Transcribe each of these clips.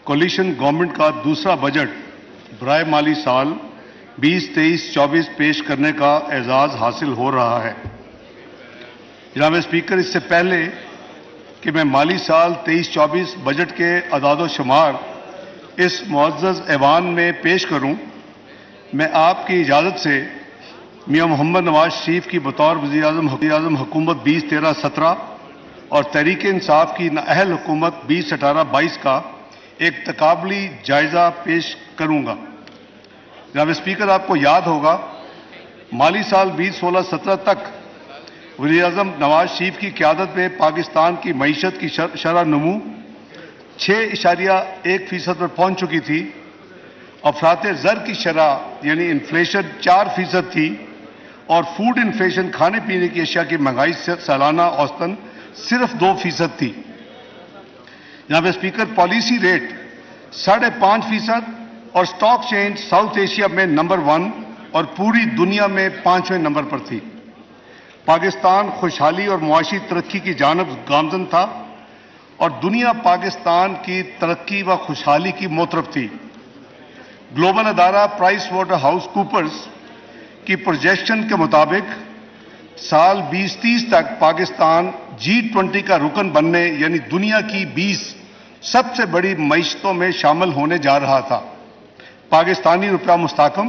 Coalition government کا دوسرا budget برائے مالی سال 2023-24 پیش کرنے کا اعزاز حاصل ہو رہا ہے۔ جناب اسپیکر، اس سے پہلے کہ میں مالی سال 23-24 بجٹ کے اعداد و شمار اس معزز ایوان میں پیش کروں، میں آپ کی اجازت سے میاں محمد نواز شریف کی بطور وزیر اعظم حکومت 2013-17 اور تحریک انصاف کی نااہل حکومت 2018-22 کا ایک تقابلی جائزہ پیش کروں گا۔ جناب اسپیکر، آپ کو یاد ہوگا مالی سال 2016-17 تک وزیر اعظم نواز شریف کی قیادت میں پاکستان کی معیشت کی شرح نمو 6.1% پر پہنچ چکی تھی۔ افراط زر کی شرح یعنی انفلیشن 4% تھی اور فوڈ انفلیشن کھانے پینے کی اشیاء کی مہنگائی سالانہ اوسطاً صرف 2% تھی۔ جناب اسپیکر، پالیسی ریٹ 5.5% اور سٹاک چینج ساؤتھ ایشیا میں نمبر 1 اور پوری دنیا میں 5ویں نمبر پر تھی۔ پاکستان خوشحالی اور معاشی ترقی کی جانب گامزن تھا اور دنیا پاکستان کی ترقی و خوشحالی کی موطرف تھی۔ گلوبل ادارہ پرائس واٹر ہاؤس کوپرز کی پروجیکشن کے مطابق سال 2030 تک پاکستان G20 کا رکن بننے یعنی دنیا کی 20 سب سے بڑی معیشتوں میں شامل ہونے جا رہا تھا۔ پاکستانی روپیہ مستحکم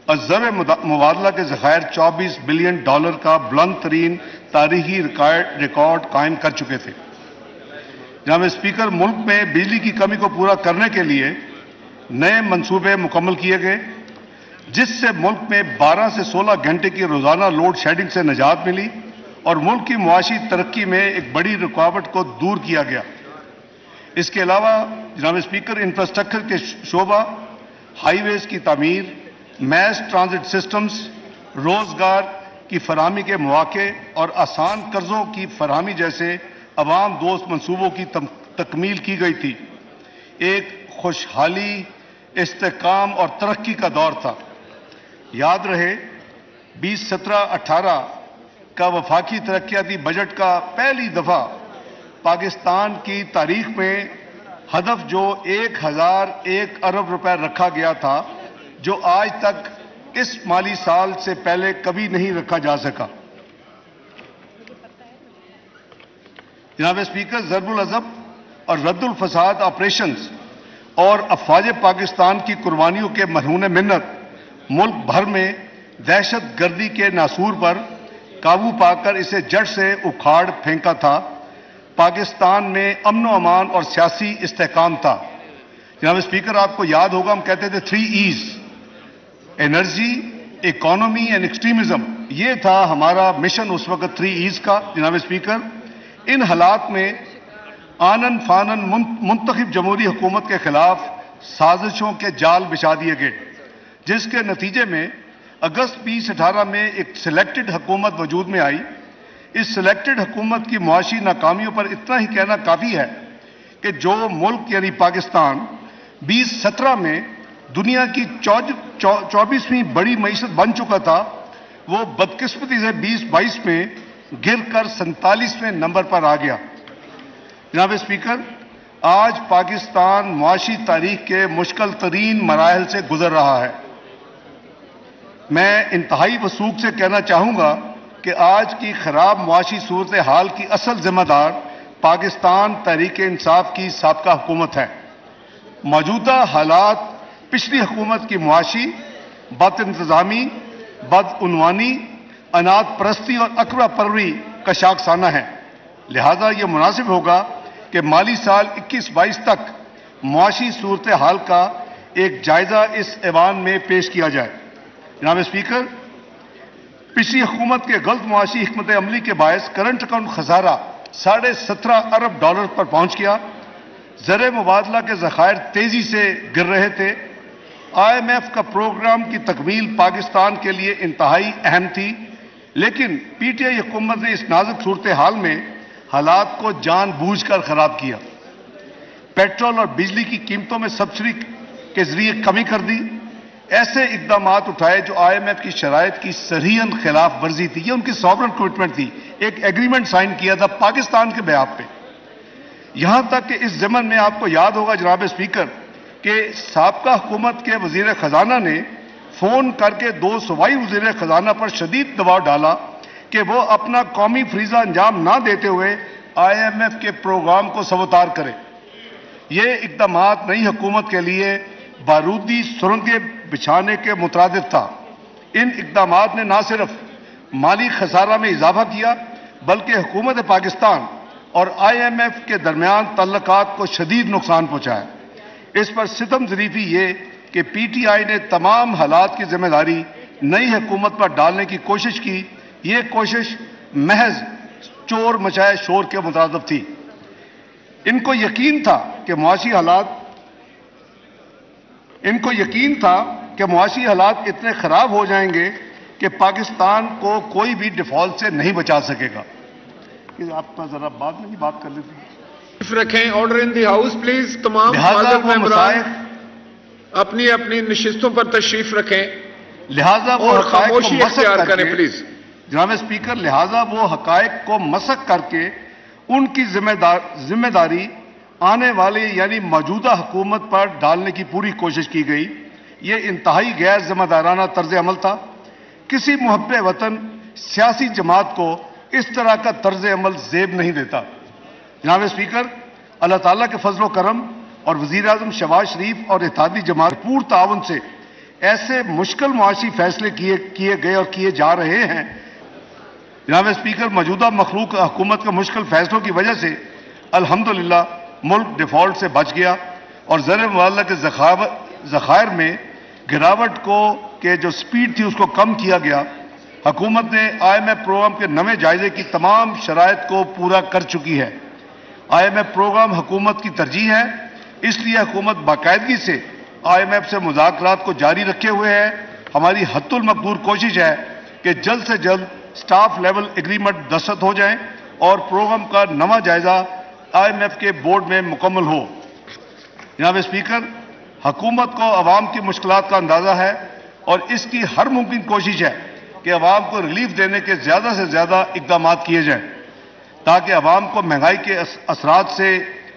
اور زر مبادلہ کے ذخائر $24 بلین کا بلند ترین تاریخی ریکارڈ قائم کر چکے تھے۔ جناب اسپیکر، ملک میں بجلی کی کمی کو پورا کرنے کے لیے نئے منصوبے مکمل کیے گئے، جس سے ملک میں 12 سے 16 گھنٹے کی روزانہ لوڈ شیڈنگ سے نجات ملی اور ملک کی معاشی ترقی میں ایک بڑی رکاوٹ کو دور کیا گیا۔ اس کے علاوہ جناب اسپیکر، انفراسٹرکچر کے شعبہ، ہائی ویز کی تعمیر، میس ٹرانزٹ سسٹمز، روزگار کی فراہمی کے مواقع اور آسان قرضوں کی فراہمی جیسے عوام دوست منصوبوں کی تکمیل کی گئی تھی۔ ایک خوشحالی، استحکام اور ترقی کا دور تھا۔ یاد رہے 2017-18 کا وفاقی ترقیاتی بجٹ کا پہلی دفعہ پاکستان کی تاریخ میں ہدف جو 1001 ارب روپے رکھا گیا تھا، جو آج تک اس مالی سال سے پہلے کبھی نہیں رکھا جا سکا۔ جناب اسپیکر، ضرب العضب اور رد الفساد آپریشنز اور افواج پاکستان کی قربانیوں کے مرہون منت ملک بھر میں دہشت گردی کے ناسور پر قابو پا کر اسے جڑ سے اکھاڑ پھینکا تھا۔ پاکستان میں امن و امان اور سیاسی استحکام تھا۔ جناب اسپیکر، آپ کو یاد ہوگا ہم کہتے تھے 3 E's: energy, economy and extremism. یہ تھا ہمارا مشن اس وقت 3 E's کا۔ جناب اسپیکر، ان حالات میں آنن فانن منتخب جمہوری حکومت کے خلاف سازشوں کے جال بچھا دیے گئے، جس کے نتیجے میں اگست 2018 میں ایک سلیکٹڈ حکومت وجود میں آئی۔ اس سلیکٹڈ حکومت کی معاشی ناکامیوں پر اتنا ہی کہنا کافی ہے کہ جو ملک یعنی پاکستان 2017 میں دنیا کی 24ویں بڑی معیشت بن چکا تھا، وہ بدقسمتی سے 2022 میں گر کر 47ویں نمبر پر آ گیا۔ جناب اسپیکر، آج پاکستان معاشی تاریخ کے مشکل ترین مراحل سے گزر رہا ہے۔ میں انتہائی وثوق سے کہنا چاہوں گا کہ آج کی خراب معاشی صورتحال کی اصل ذمہ دار پاکستان تحریک انصاف کی سابقہ حکومت ہے۔ موجودہ حالات پچھلی حکومت کی معاشی بد انتظامی، بدعنوانی، اناج پرستی اور اکڑا پروری کا شاخسانہ ہے۔ لہذا یہ مناسب ہوگا کہ مالی سال 21-22 تک معاشی صورتحال کا ایک جائزہ اس ایوان میں پیش کیا جائے۔ جناب اسپیکر، پچھلی حکومت کے غلط معاشی حکمت عملی کے باعث کرنٹ اکاؤنٹ خسارہ $17.5 ارب پر پہنچ گیا۔ زر مبادلہ کے ذخائر تیزی سے گر رہے تھے۔ IMF کا پروگرام کی تکمیل پاکستان کے لیے انتہائی اہم تھی، لیکن PTI حکومت نے اس نازک صورتحال میں حالات کو جان بوجھ کر خراب کیا۔ پیٹرول اور بجلی کی قیمتوں میں سبسڈی کے ذریعے کمی کر دی۔ ایسے اقدامات اٹھائے جو IMF کی شرائط کی صریحاً خلاف ورزی تھی۔ یہ ان کی سوورن کمٹمنٹ تھی۔ ایک ایگریمنٹ سائن کیا تھا پاکستان کے بیان پہ۔ یہاں تک کہ اس ضمن میں آپ کو یاد ہوگا جناب اسپیکر کہ سابقہ حکومت کے وزیر خزانہ نے فون کر کے 2 صوبائی وزیر خزانہ پر شدید دباؤ ڈالا کہ وہ اپنا قومی فریضہ انجام نہ دیتے ہوئے IMF کے پروگرام کو سبوتار کرے۔ یہ اقدامات نئی حکومت کے لیے بارودی سرنگیں بچھانے کے مترادف تھا۔ ان اقدامات نے نہ صرف مالی خسارہ میں اضافہ کیا بلکہ حکومت پاکستان اور IMF کے درمیان تعلقات کو شدید نقصان پہنچایا۔ اس پر ستم ظریفی یہ کہ PTI نے تمام حالات کی ذمہ داری نئی حکومت پر ڈالنے کی کوشش کی۔ یہ کوشش محض چور مچائے شور کے مترادف تھی۔ ان کو یقین تھا کہ معاشی حالات اتنے خراب ہو جائیں گے کہ پاکستان کو کوئی بھی ڈیفالٹ سے نہیں بچا سکے گا۔ آپ ذرا بعد میں بھی بات کر لیتے رکھیں۔ Order in the house please. تمام معزز ممبران اپنی اپنی نشستوں پر تشریف رکھیں لہذا وہ اور حقائق کو خاموشی مسخ اختیار کر کریں کے پلیز۔ جناب اسپیکر لہذا وہ حقائق کو مسخ کر کے ان کی ذمہ داری آنے والی یعنی موجودہ حکومت پر ڈالنے کی پوری کوشش کی گئی۔ یہ انتہائی غیر ذمہ دارانہ طرز عمل تھا۔ کسی محب وطن سیاسی جماعت کو اس طرح کا طرز عمل زیب نہیں دیتا۔ جناب اسپیکر، اللہ تعالیٰ کے فضل و کرم اور وزیر اعظم شہباز شریف اور اتحادی جماعت پور تعاون سے ایسے مشکل معاشی فیصلے کیے گئے اور کیے جا رہے ہیں۔ جناب اسپیکر، موجودہ مخلوق حکومت کے مشکل فیصلوں کی وجہ سے الحمدللہ ملک ڈیفالٹ سے بچ گیا اور زر مبادلہ کے ذخائر میں گراوٹ کے جو سپیڈ تھی اس کو کم کیا گیا۔ حکومت نے IMF پروگرام کے نئے جائزے کی تمام شرائط کو پورا کر چکی ہے۔ IMF پروگرام حکومت کی ترجیح ہے، اس لیے حکومت باقاعدگی سے IMF سے مذاکرات کو جاری رکھے ہوئے ہے۔ ہماری حد المقدور کوشش ہے کہ جلد سے جلد سٹاف لیول ایگریمنٹ دستخط ہو جائیں اور پروگرام کا نیا جائزہ IMF کے بورڈ میں مکمل ہو۔ جناب اسپیکر، حکومت کو عوام کی مشکلات کا اندازہ ہے اور اس کی ہر ممکن کوشش ہے کہ عوام کو ریلیف دینے کے زیادہ سے زیادہ اقدامات کیے جائیں تاکہ عوام کو مہنگائی کے اثرات سے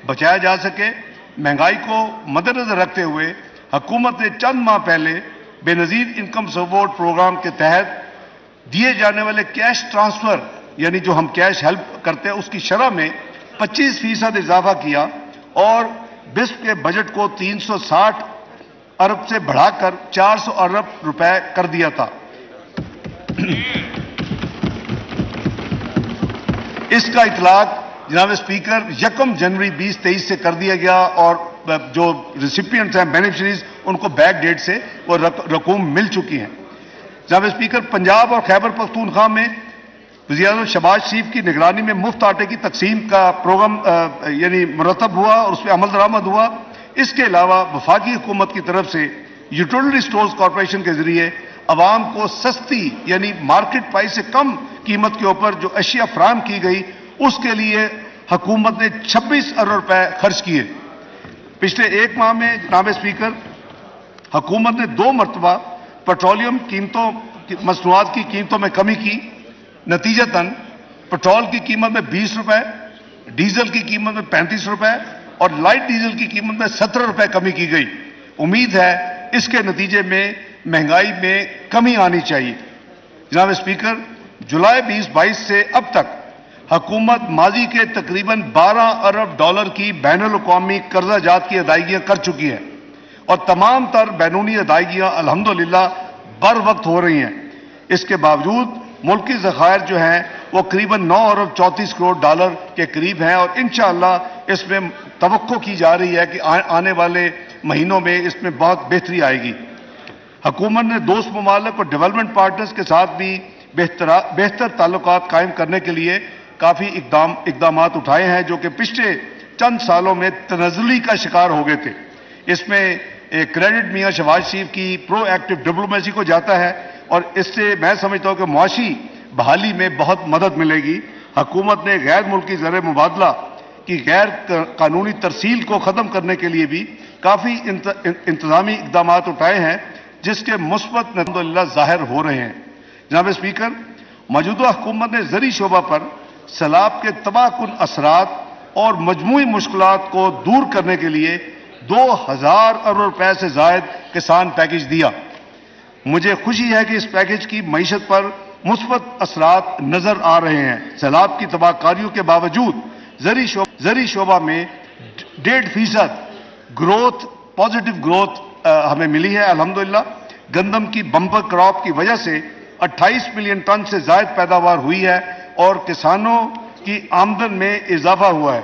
بچایا جا سکے۔ مہنگائی کو مدنظر رکھتے ہوئے حکومت نے چند ماہ پہلے بے نظیر انکم سپورٹ پروگرام کے تحت دیے جانے والے کیش ٹرانسفر یعنی جو ہم کیش ہیلپ کرتے ہیں اس کی شرح میں 25% اضافہ کیا اور بسپ کے بجٹ کو 360 ارب سے بڑھا کر 400 ارب روپے کر دیا تھا۔ اس کا اطلاق جناب اسپیکر 1 جنوری 2023 سے کر دیا گیا اور جو ریسیپینٹس ہیں بینیفیشریز ان کو بیک ڈیٹ سے وہ رقوم مل چکی ہیں۔ جناب اسپیکر، پنجاب اور خیبر پختونخوا میں وزیر اعظم شہباز شریف کی نگرانی میں مفت آٹے کی تقسیم کا پروگرام یعنی مرتب ہوا اور اس پہ عمل درآمد ہوا۔ اس کے علاوہ وفاقی حکومت کی طرف سے یوٹیلٹی سٹورز کارپوریشن کے ذریعے عوام کو سستی یعنی مارکیٹ پرائس سے کم قیمت کے اوپر جو اشیاء فراہم کی گئی اس کے لیے حکومت نے 26 ارب روپے خرچ کیے۔ پچھلے 1 ماہ میں جناب اسپیکر حکومت نے 2 مرتبہ پیٹرولیم مصنوعات کی قیمتوں میں کمی کی۔ نتیجتاً پیٹرول کی قیمت میں 20 روپے، ڈیزل کی قیمت میں 35 روپے اور لائٹ ڈیزل کی قیمت میں 17 روپے کمی کی گئی۔ امید ہے اس کے نتیجے میں مہنگائی میں کمی آنی چاہیے۔ جناب اسپیکر، جولائی 2022 سے اب تک حکومت ماضی کے تقریباً 12 ارب ڈالر کی بین الاقوامی قرضہ جات کی ادائیگیاں کر چکی ہے اور تمام تر بیرونی ادائیگیاں الحمدللہ بر وقت ہو رہی ہیں۔ اس کے باوجود ملکی ذخائر جو ہیں وہ قریباً 9 ارب 34 کروڑ ڈالر کے قریب ہیں اور انشاءاللہ اس میں توقع کی جا رہی ہے کہ آنے والے مہینوں میں اس میں بہت بہتری آئے گی۔ حکومت نے دوست ممالک اور ڈیولپمنٹ پارٹنرز کے ساتھ بھی بہتر تعلقات قائم کرنے کے لیے کافی اقدامات اٹھائے ہیں جو کہ پچھلے چند سالوں میں تنزلی کا شکار ہو گئے تھے۔ اس میں کریڈٹ میاں شہباز شریف کی پرو ایکٹیو ڈپلومیسی کو جاتا ہے اور اس سے میں سمجھتا ہوں کہ معاشی بحالی میں بہت مدد ملے گی۔ حکومت نے غیر ملکی زر مبادلہ کی غیر قانونی ترسیل کو ختم کرنے کے لیے بھی کافی انتظامی اقدامات اٹھائے ہیں جس کے مثبت نتائج الحمدللہ ظاہر ہو رہے ہیں۔ جناب اسپیکر، موجودہ حکومت نے زرعی شعبہ پر سیلاب کے تباہ کن اثرات اور مجموعی مشکلات کو دور کرنے کے لیے 2000 ارب روپے سے زائد کسان پیکج دیا۔ مجھے خوشی ہے کہ اس پیکج کی معیشت پر مثبت اثرات نظر آ رہے ہیں۔ سیلاب کی تباہ کاریوں کے باوجود زرعی شعبہ میں 1.5% گروتھ، پازیٹو گروتھ ہمیں ملی ہے الحمدللہ۔ گندم کی بمپر کراپ کی وجہ سے 28 ملین ٹن سے زائد پیداوار ہوئی ہے اور کسانوں کی آمدن میں اضافہ ہوا ہے۔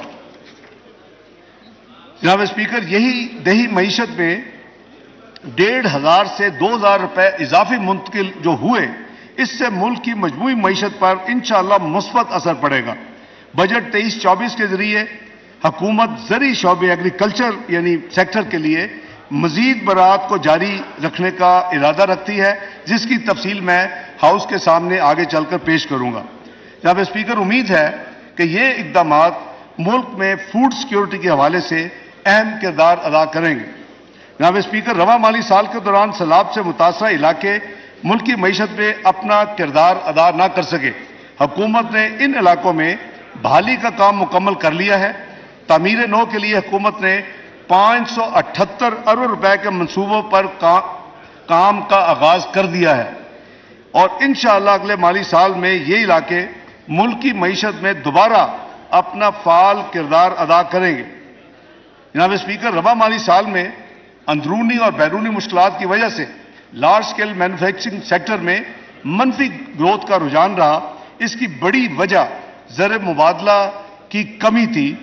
جناب اسپیکر، یہی دیہی معیشت میں 1500 سے 2000 روپے اضافی منتقل جو ہوئے، اس سے ملک کی مجموعی معیشت پر انشاءاللہ مثبت اثر پڑے گا۔ بجٹ 23-24 کے ذریعے حکومت زرعی شعبے ایگریکلچر یعنی سیکٹر کے لیے مزید برآمدات کو جاری رکھنے کا ارادہ رکھتی ہے، جس کی تفصیل میں ہاؤس کے سامنے آگے چل کر پیش کروں گا۔ جناب اسپیکر، امید ہے کہ یہ اقدامات ملک میں فوڈ سیکیورٹی کے حوالے سے اہم کردار ادا کریں گے۔ جناب اسپیکر، رواں مالی سال کے دوران سیلاب سے متاثرہ علاقے ملکی معیشت میں اپنا کردار ادا نہ کر سکے۔ حکومت نے ان علاقوں میں بحالی کا کام مکمل کر لیا ہے۔ تعمیر نو کے لیے حکومت نے 578 ارب روپے کے منصوبوں پر کام کا آغاز کر دیا ہے اور انشاءاللہ اگلے مالی سال میں یہ علاقے ملکی معیشت میں دوبارہ اپنا فعال کردار ادا کریں گے۔ جناب اسپیکر، رواں مالی سال میں اندرونی اور بیرونی مشکلات کی وجہ سے لارج اسکیل مینوفیکچرنگ سیکٹر میں منفی گروتھ کا رجحان رہا۔ اس کی بڑی وجہ زر مبادلہ کی کمی تھی،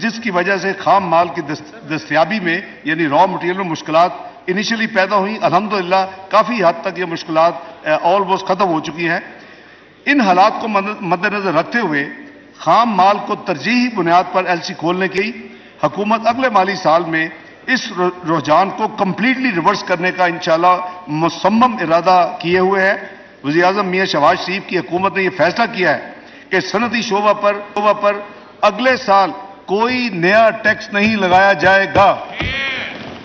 جس کی وجہ سے خام مال کی دستیابی میں یعنی را مٹیریل میں مشکلات انیشلی پیدا ہوئیں۔ الحمدللہ کافی حد تک یہ مشکلات آلموسٹ ختم ہو چکی ہیں۔ ان حالات کو مد نظر رکھتے ہوئے خام مال کو ترجیحی بنیاد پر ایل سی کھولنے کی حکومت اگلے مالی سال میں اس رجحان کو کمپلیٹلی ریورس کرنے کا انشاءاللہ مصمم ارادہ کیے ہوئے ہے۔ وزیر اعظم میاں شہباز شریف کی حکومت نے یہ فیصلہ کیا ہے کہ صنعتی شعبہ پر اگلے سال کوئی نیا ٹیکس نہیں لگایا جائے گا۔